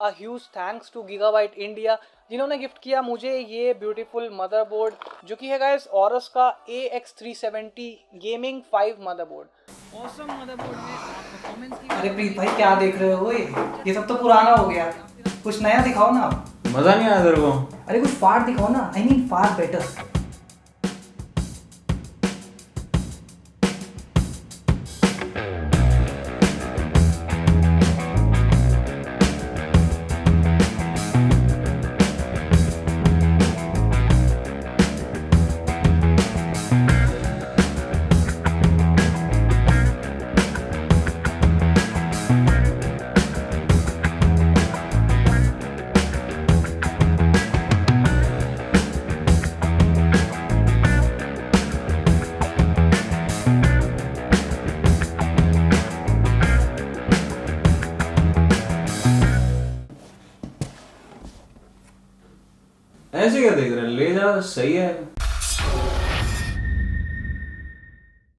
A huge thanks to Gigabyte India जिन्होंने gift किया मुझे ये ब्यूटीफुल मदरबोर्ड जो कि है गाइस ऑरस का AX370 gaming 5 motherboard. Awesome motherboard है। आप परफॉर्मेंस की अरे प्रीत भाई क्या देख रहे हो? ये सब तो पुराना हो गया, कुछ नया दिखाओ ना आप। मजा नहीं आया तेरे को? अरे कुछ फाड़ दिखाओ ना, आई मीन फार बेटर। ऐसे क्या देख रहे हैं? ले जा, सही है।